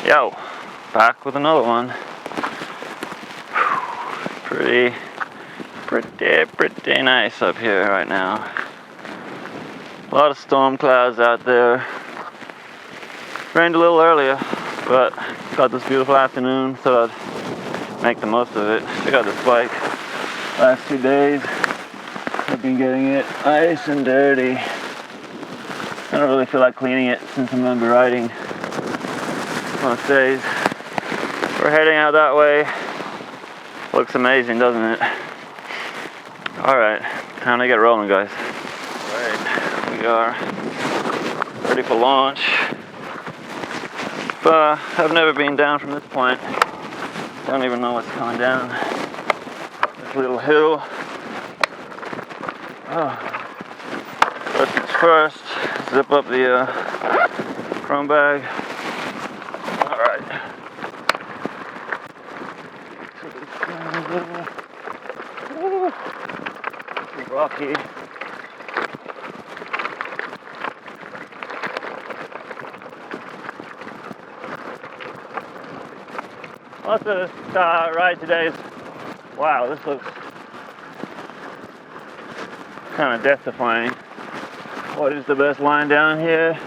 Yo, back with another one. Pretty nice up here right now. A lot of storm clouds out there. Rained a little earlier, but got this beautiful afternoon, so I'd make the most of it. Check out this bike. Last 2 days, I've been getting it ice and dirty. I don't really feel like cleaning it since I'm going to be riding most days. We're heading out that way. Looks amazing, doesn't it? Alright, time to get rolling, guys. Alright, we are ready for launch. But I've never been down from this point. Don't even know what's coming down. This little hill. First things first, zip up the chrome bag. Alright. It's rocky. Lots of ride today. Wow, this looks kind of death-defying. What is the best line down here?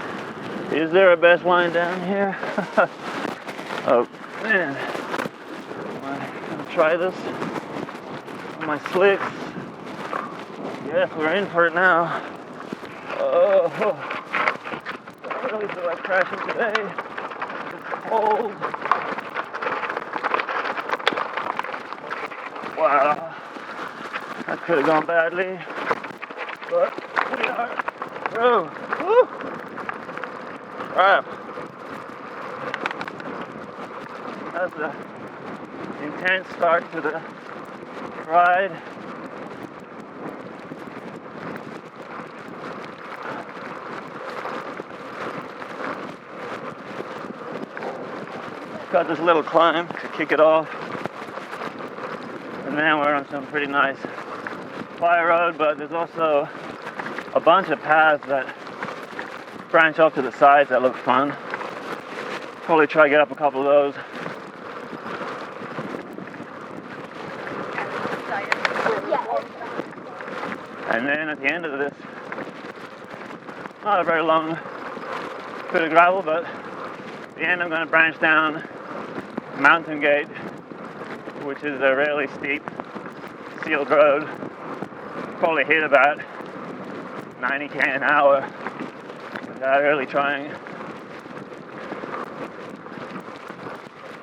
Is there a best line down here? Oh man, am I gonna try this on my slicks? Yes, we're in for it now. Oh, I really feel like crashing today. It's cold. Wow, that could have gone badly, but we are through. Woo! Alright. That's an intense start to the ride. Got this little climb to kick it off. And man, we're on some pretty nice fire road, but there's also a bunch of paths that branch off to the sides that look fun. Probably try to get up a couple of those. And then at the end of this, not a very long bit of gravel, but at the end I'm going to branch down Mountain Gate, which is a really steep sealed road. Probably hit about 90 km an hour without really trying.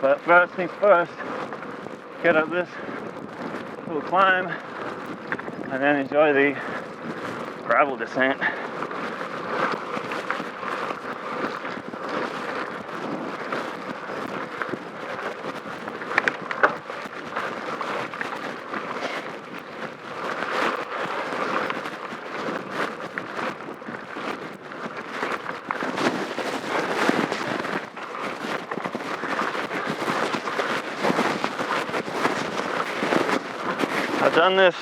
But first things first, get up this little climb and then enjoy the gravel descent. I've done this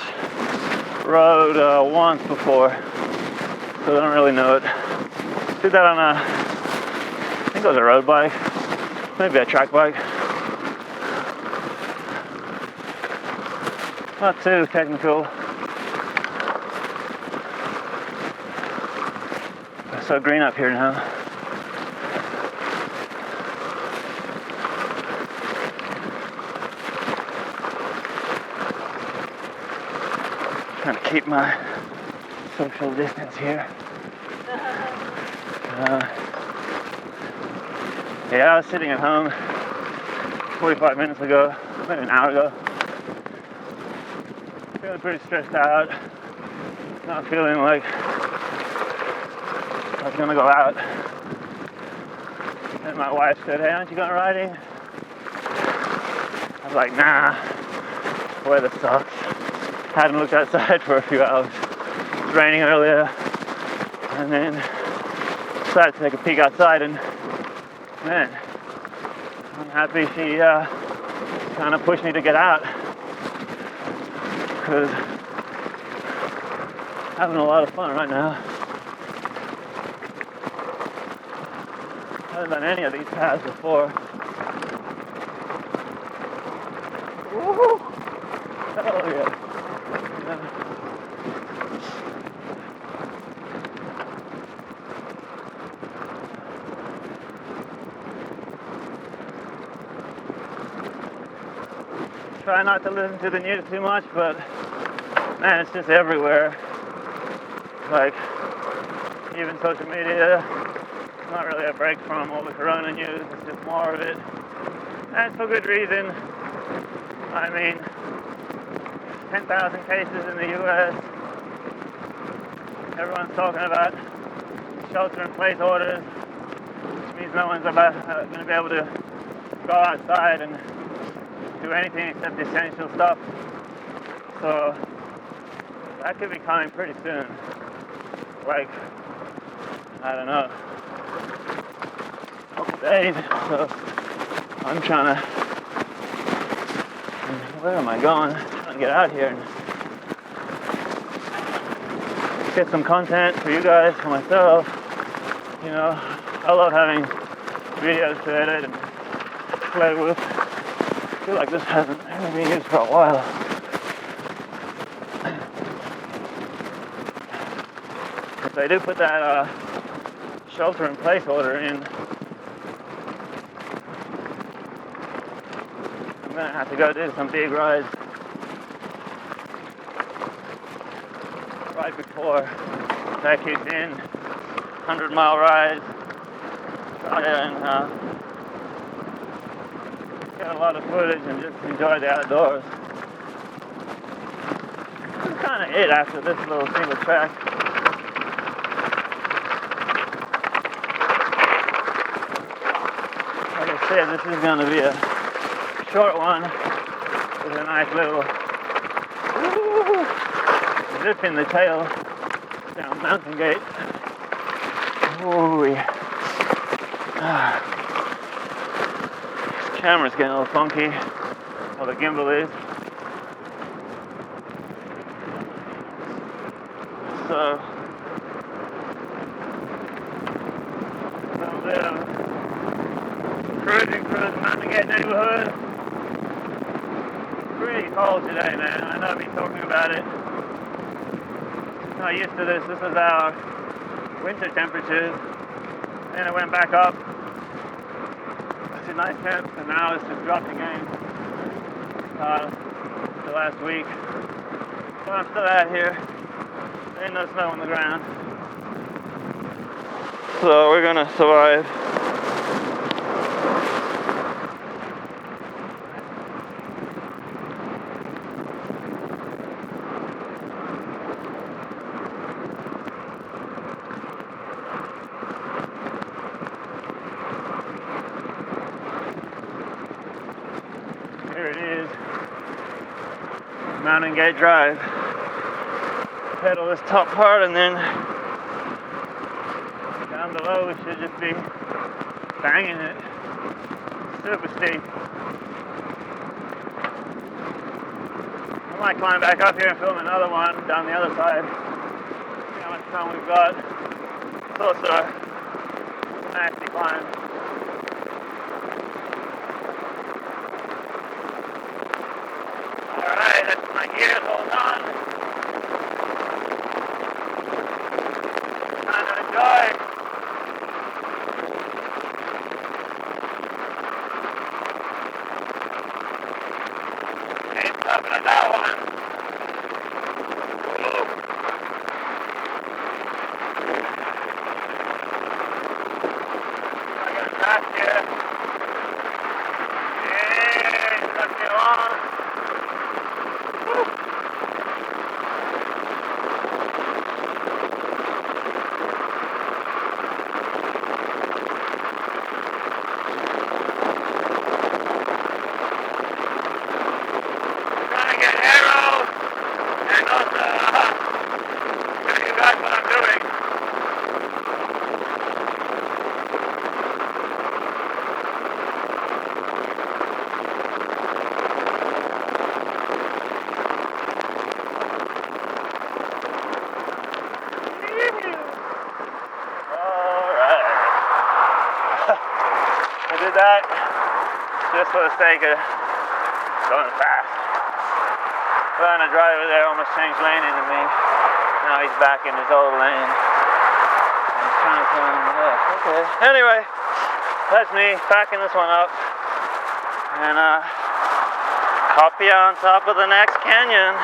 road once before, so I don't really know it. Did that on I think it was a road bike, maybe a track bike. Not too technical. It's so green up here now. Trying to keep my social distance here. Yeah, I was sitting at home 45 minutes ago, maybe an hour ago. Feeling pretty stressed out. Not feeling like I was gonna go out. And my wife said, "Hey, aren't you going riding?" I was like, "Nah, weather sucks." Hadn't looked outside for a few hours. It was raining earlier, and then decided to take a peek outside, and man, I'm happy she kind of pushed me to get out, because I'm having a lot of fun right now. haven't done any of these paths before. Woo-hoo! Hell yeah. Try not to listen to the news too much, but man, it's just everywhere. Like, even social media, it's not really a break from all the corona news, it's just more of it. And for good reason. I mean, 10,000 cases in the US. Everyone's talking about shelter-in-place orders, which means no one's going to be able to go outside and do anything except essential stuff. So that could be coming pretty soon. Like, I don't know, a couple days. So I'm trying to, where am I going? I'm trying to get out here and get some content for you guys, for myself. You know, I love having videos to edit and play with. I feel like this hasn't been used for a while. If they do put that shelter-in-place order in, I'm gonna have to go do some big rides right before that kicks in. 100-mile rides. Try and get a lot of footage and just enjoy the outdoors. That's kind of it after this little single track. Like I said, this is going to be a short one with a nice little zip in the tail down Mountain Gate. Ooh, yeah. This camera's getting a little funky. Well, the gimbal is. So, a little bit of cruising through the Mountain Gate neighborhood. Pretty cold today, man. I know I've been talking about it. Not used to this. This is our winter temperatures. Then it went back up to nice temps, and now it's just dropped again the last week. But I'm still out here. There ain't no snow on the ground. So we're gonna survive. Here it is, Mountain Gate Drive. Pedal this top part, and then down below we should just be banging it. Super steep. I might climb back up here and film another one down the other side. See how much time we've got. It's also a nasty climb. Alright, that's my gears all done. Time to enjoy. Ain't stopping at that one. Woo. I got a fast here. Yeah, stuck me along. just for the sake of going fast. But the driver there almost changed lane into me. Now he's back in his old lane. He's trying to turn left. Okay. Anyway, that's me packing this one up. And copy on top of the next canyon.